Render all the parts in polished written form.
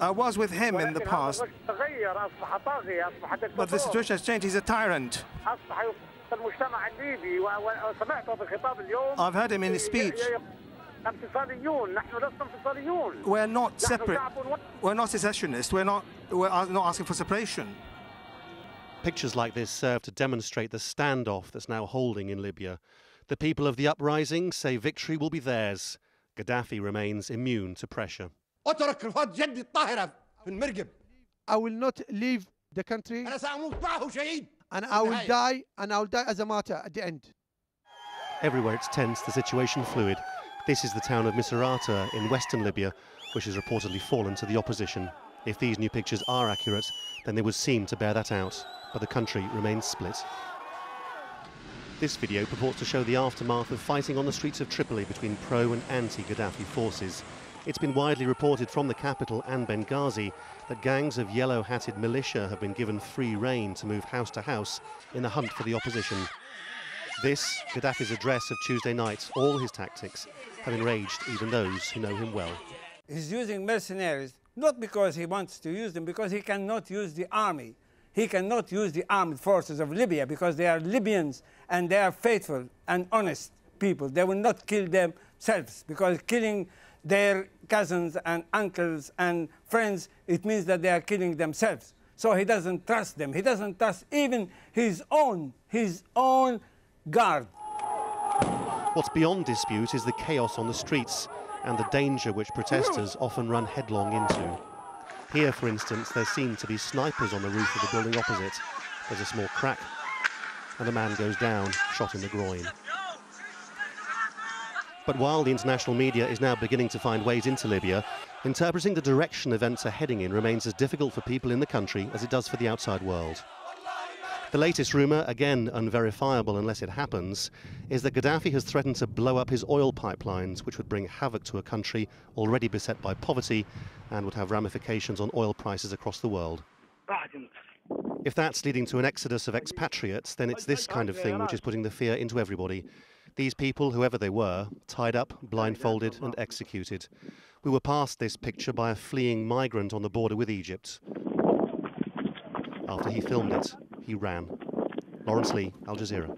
I was with him in the past, but the situation has changed. He's a tyrant. I've heard him in his speech. We're not separate. We're not secessionists. We're not asking for separation. Pictures like this serve to demonstrate the standoff that's now holding in Libya. The people of the uprising say victory will be theirs. Gaddafi remains immune to pressure. I will not leave the country, and I will die as a martyr at the end. Everywhere it's tense, the situation fluid. This is the town of Misrata in western Libya, which has reportedly fallen to the opposition. If these new pictures are accurate, then they would seem to bear that out. But the country remains split. This video purports to show the aftermath of fighting on the streets of Tripoli between pro and anti-Gaddafi forces. It's been widely reported from the capital and Benghazi that gangs of yellow-hatted militia have been given free rein to move house to house in the hunt for the opposition. This, Gaddafi's address of Tuesday night, all his tactics have enraged even those who know him well. He's using mercenaries, not because he wants to use them, because he cannot use the army. He cannot use the armed forces of Libya because they are Libyans and they are faithful and honest people. They will not kill themselves, because killing their cousins and uncles and friends, it means that they are killing themselves. So he doesn't trust them. He doesn't trust even his own guard. What's beyond dispute is the chaos on the streets and the danger which protesters often run headlong into. Here, for instance, there seem to be snipers on the roof of the building opposite. There's a small crack, and a man goes down, shot in the groin. But while the international media is now beginning to find ways into Libya, interpreting the direction events are heading in remains as difficult for people in the country as it does for the outside world. The latest rumour, again unverifiable unless it happens, is that Gaddafi has threatened to blow up his oil pipelines, which would bring havoc to a country already beset by poverty and would have ramifications on oil prices across the world. If that's leading to an exodus of expatriates, then it's this kind of thing which is putting the fear into everybody. These people, whoever they were, tied up, blindfolded and executed. We were passed this picture by a fleeing migrant on the border with Egypt. After he filmed it, he ran. Lawrence Lee, Al Jazeera.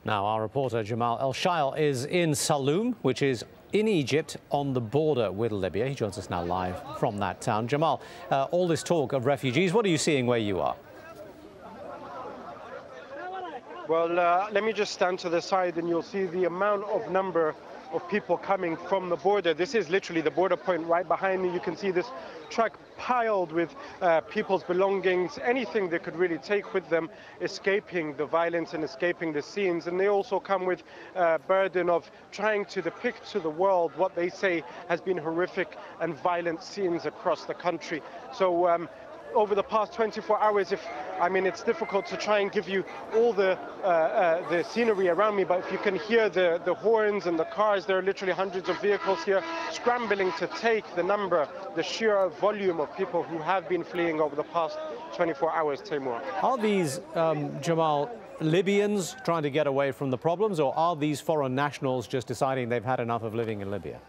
Now, our reporter Jamal El-Shail is in Saloum, which is in Egypt on the border with Libya. He joins us now live from that town. Jamal, all this talk of refugees, what are you seeing where you are? Well, let me just stand to the side and you'll see the number of people coming from the border. This is literally the border point right behind me. You can see this truck piled with people's belongings, anything they could really take with them, escaping the violence and escaping the scenes. And they also come with a burden of trying to depict to the world what they say has been horrific and violent scenes across the country. So over the past 24 hours, it's difficult to try and give you all the scenery around me, but if you can hear the horns and the cars, there are literally hundreds of vehicles here scrambling to take the sheer volume of people who have been fleeing over the past 24 hours, Timur. Are these, Jamal, Libyans trying to get away from the problems, or are these foreign nationals just deciding they've had enough of living in Libya?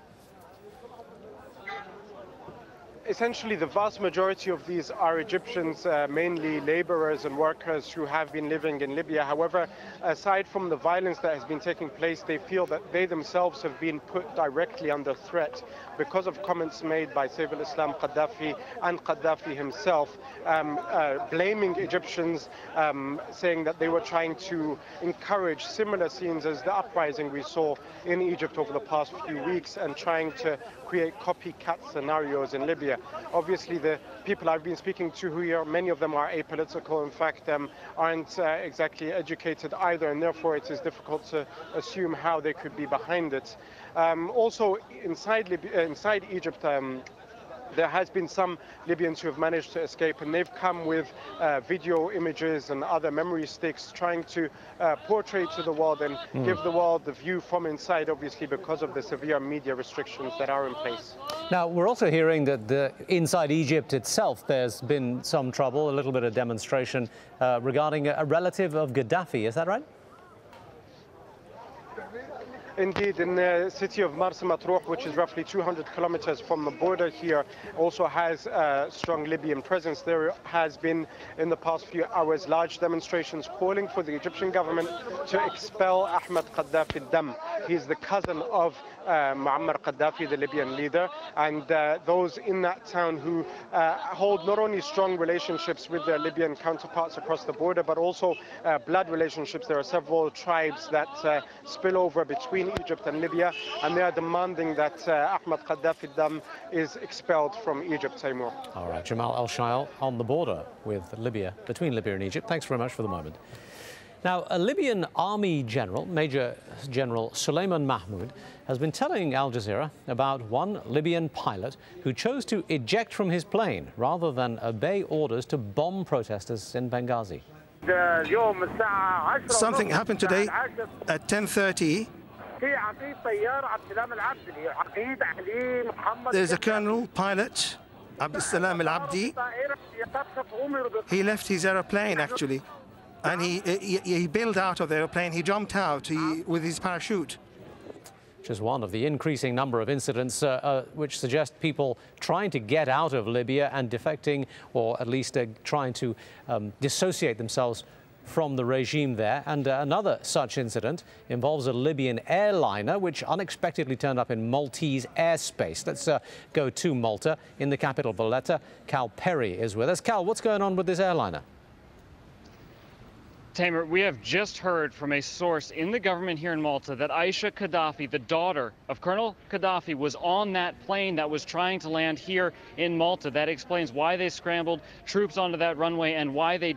Essentially, the vast majority of these are Egyptians, mainly laborers and workers who have been living in Libya. However, aside from the violence that has been taking place, they feel that they themselves have been put directly under threat because of comments made by Saif al-Islam Gaddafi and Gaddafi himself, blaming Egyptians, saying that they were trying to encourage similar scenes as the uprising we saw in Egypt over the past few weeks, and trying to create copycat scenarios in Libya. Obviously, the people I've been speaking to here, many of them are apolitical, in fact, aren't exactly educated either, and therefore it is difficult to assume how they could be behind it. Also, inside Egypt, there has been some Libyans who have managed to escape, and they've come with video images and other memory sticks, trying to portray to the world and give the world the view from inside, obviously because of the severe media restrictions that are in place. Now, we're also hearing that inside Egypt itself, there's been some trouble, a little bit of demonstration regarding a relative of Gaddafi. Is that right? Indeed, in the city of Marsa Matruh, which is roughly 200 kilometers from the border here, also has a strong Libyan presence. There has been, in the past few hours, large demonstrations calling for the Egyptian government to expel Ahmed Gaddafi Dam. He's the cousin of Muammar Gaddafi, the Libyan leader, and those in that town who hold not only strong relationships with their Libyan counterparts across the border, but also blood relationships. There are several tribes that spill over between Egypt and Libya, and they are demanding that Ahmed Gaddafi Dam is expelled from Egypt, Timur. All right, Jamal El-Shayal on the border with Libya, between Libya and Egypt. Thanks very much for the moment. Now, a Libyan army general, Major General Suleiman Mahmoud, has been telling Al Jazeera about one Libyan pilot who chose to eject from his plane rather than obey orders to bomb protesters in Benghazi. Something happened today at 10:30. There's a colonel pilot, Abdussalam Al-Abdi. He left his aeroplane, actually, and he bailed out of the aeroplane. He jumped out with his parachute. Which is one of the increasing number of incidents which suggest people trying to get out of Libya and defecting, or at least trying to dissociate themselves from the regime there. And another such incident involves a Libyan airliner which unexpectedly turned up in Maltese airspace. Let's go to Malta, in the capital Valletta. Cal Perry is with us. Cal, what's going on with this airliner? Tamer, we have just heard from a source in the government here in Malta that Aisha Gaddafi, the daughter of Colonel Gaddafi, was on that plane that was trying to land here in Malta. That explains why they scrambled troops onto that runway and why they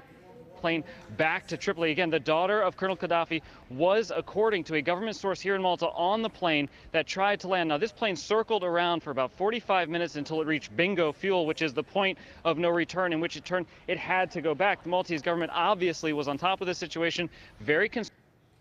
plane back to Tripoli. Again, the daughter of Colonel Gaddafi was, according to a government source here in Malta, on the plane that tried to land. Now, this plane circled around for about 45 minutes until it reached bingo fuel, which is the point of no return, in which it had to go back. The Maltese government obviously was on top of the situation, very concerned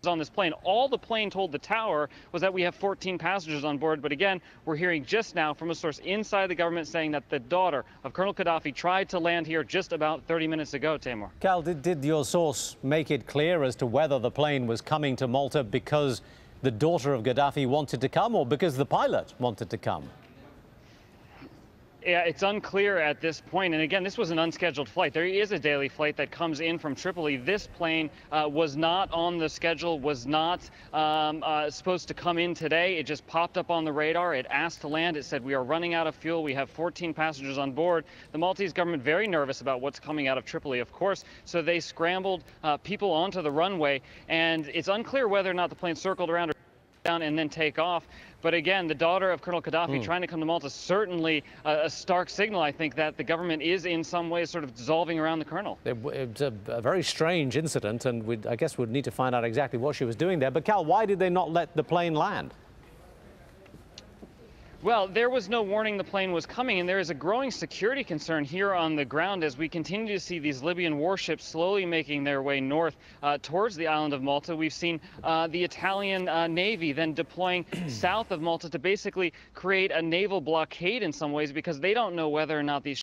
on this plane. All the plane told the tower was that we have 14 passengers on board. But again, we're hearing just now from a source inside the government saying that the daughter of Colonel Gaddafi tried to land here just about 30 minutes ago, Tamor. Cal, did your source make it clear as to whether the plane was coming to Malta because the daughter of Gaddafi wanted to come or because the pilot wanted to come? Yeah, it's unclear at this point. And again, this was an unscheduled flight. There is a daily flight that comes in from Tripoli. This plane was not on the schedule, was not supposed to come in today. It just popped up on the radar. It asked to land. It said, we are running out of fuel. We have 14 passengers on board. The Maltese government very nervous about what's coming out of Tripoli, of course. So they scrambled people onto the runway. And it's unclear whether or not the plane circled around or down and then take off. But again, the daughter of Colonel Gaddafi trying to come to Malta, certainly a stark signal, I think, that the government is in some ways sort of dissolving around the colonel. It's a very strange incident, and I guess we'd need to find out exactly what she was doing there. But Cal, why did they not let the plane land? Well, there was no warning the plane was coming, and there is a growing security concern here on the ground as we continue to see these Libyan warships slowly making their way north towards the island of Malta. We've seen the Italian Navy then deploying south of Malta to basically create a naval blockade in some ways because they don't know whether or not these